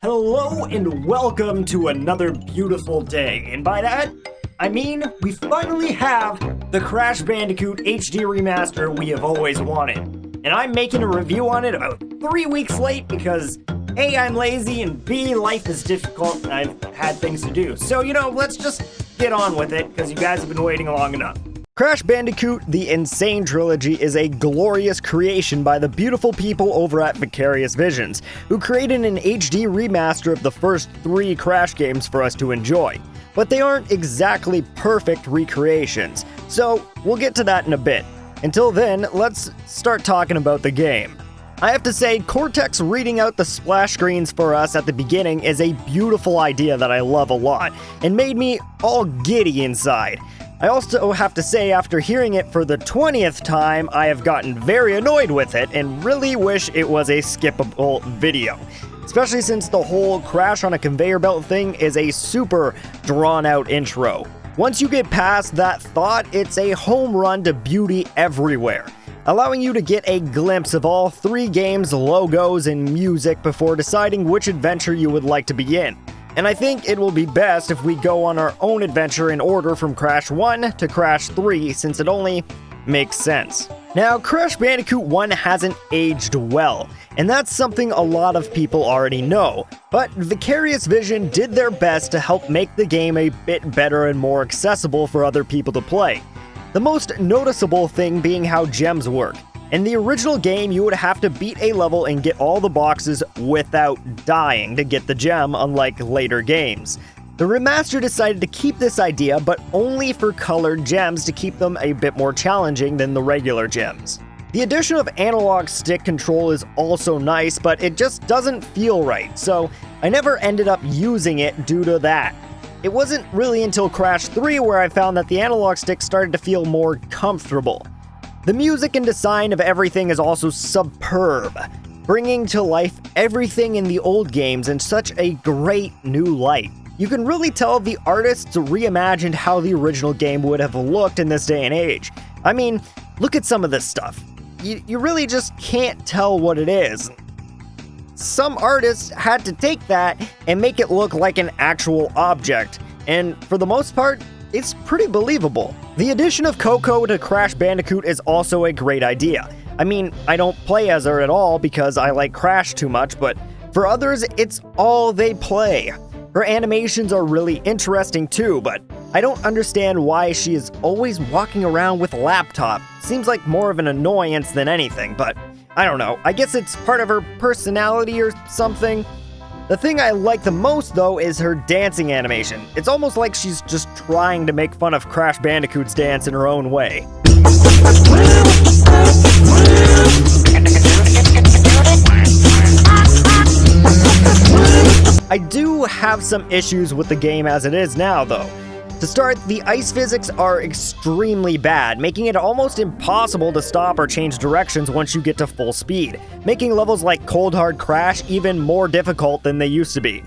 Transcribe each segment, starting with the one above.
Hello and welcome to another beautiful day, and by that, I mean we finally have the Crash Bandicoot HD remaster we have always wanted. And I'm making a review on it about 3 weeks late because A, I'm lazy, and B, life is difficult and I've had things to do. So, let's just get on with it because you guys have been waiting long enough. Crash Bandicoot, the Sane Trilogy, is a glorious creation by the beautiful people over at Vicarious Visions, who created an HD remaster of the first 3 Crash games for us to enjoy. But they aren't exactly perfect recreations, so we'll get to that in a bit. Until then, let's start talking about the game. I have to say, Cortex reading out the splash screens for us at the beginning is a beautiful idea that I love a lot, and made me all giddy inside. I also have to say, after hearing it for the 20th time, I have gotten very annoyed with it and really wish it was a skippable video. Especially since the whole crash on a conveyor belt thing is a super drawn out intro. Once you get past that thought, it's a home run to beauty everywhere, allowing you to get a glimpse of all 3 games' logos and music before deciding which adventure you would like to begin. And I think it will be best if we go on our own adventure in order from Crash 1 to Crash 3, since it only makes sense. Now, Crash Bandicoot 1 hasn't aged well, and that's something a lot of people already know, but Vicarious Vision did their best to help make the game a bit better and more accessible for other people to play. The most noticeable thing being how gems work. In the original game, you would have to beat a level and get all the boxes without dying to get the gem, unlike later games. The remaster decided to keep this idea, but only for colored gems to keep them a bit more challenging than the regular gems. The addition of analog stick control is also nice, but it just doesn't feel right, so I never ended up using it due to that. It wasn't really until Crash 3 where I found that the analog stick started to feel more comfortable. The music and design of everything is also superb, bringing to life everything in the old games in such a great new light. You can really tell the artists reimagined how the original game would have looked in this day and age. I mean, look at some of this stuff. You really just can't tell what it is. Some artists had to take that and make it look like an actual object, and for the most part, it's pretty believable. The addition of Coco to Crash Bandicoot is also a great idea. I mean, I don't play as her at all because I like Crash too much, but for others, it's all they play. Her animations are really interesting too, but I don't understand why she is always walking around with a laptop. Seems like more of an annoyance than anything, but I don't know. I guess it's part of her personality or something. The thing I like the most, though, is her dancing animation. It's almost like she's just trying to make fun of Crash Bandicoot's dance in her own way. I do have some issues with the game as it is now, though. To start, the ice physics are extremely bad, making it almost impossible to stop or change directions once you get to full speed, making levels like Cold Hard Crash even more difficult than they used to be,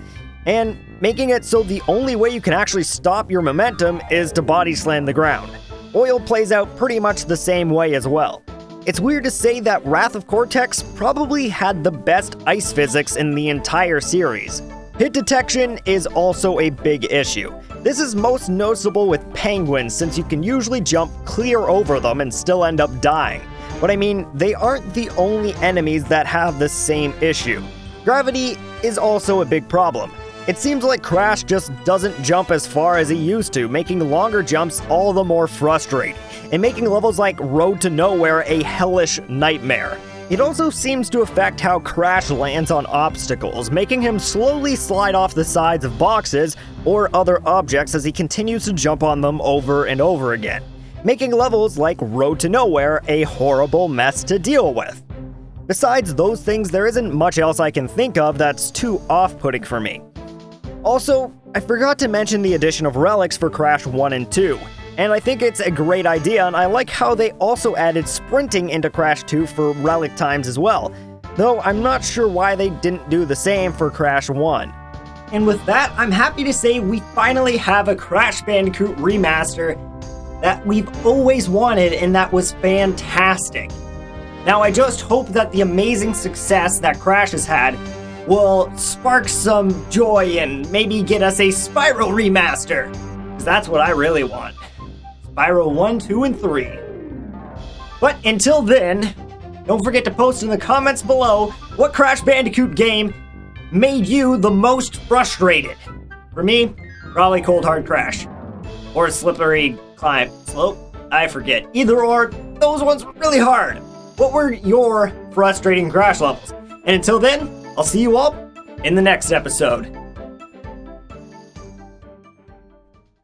and making it so the only way you can actually stop your momentum is to body slam the ground. Oil plays out pretty much the same way as well. It's weird to say that Wrath of Cortex probably had the best ice physics in the entire series. Hit detection is also a big issue. This is most noticeable with penguins, since you can usually jump clear over them and still end up dying. But I mean, they aren't the only enemies that have the same issue. Gravity is also a big problem. It seems like Crash just doesn't jump as far as he used to, making longer jumps all the more frustrating, and making levels like Road to Nowhere a hellish nightmare. It also seems to affect how Crash lands on obstacles, making him slowly slide off the sides of boxes or other objects as he continues to jump on them over and over again, making levels like Road to Nowhere a horrible mess to deal with. Besides those things, there isn't much else I can think of that's too off-putting for me. Also, I forgot to mention the addition of relics for Crash 1 and 2. And I think it's a great idea, and I like how they also added sprinting into Crash 2 for relic times as well, though I'm not sure why they didn't do the same for Crash 1. And with that, I'm happy to say we finally have a Crash Bandicoot remaster that we've always wanted, and that was fantastic. Now I just hope that the amazing success that Crash has had will spark some joy and maybe get us a Spyro remaster. Because that's what I really want. Spyro 1, 2, and 3. But until then, don't forget to post in the comments below what Crash Bandicoot game made you the most frustrated. For me, probably Cold Hard Crash. Or Slippery Climb Slope. I forget. Either or, those ones were really hard. What were your frustrating Crash levels? And until then, I'll see you all in the next episode.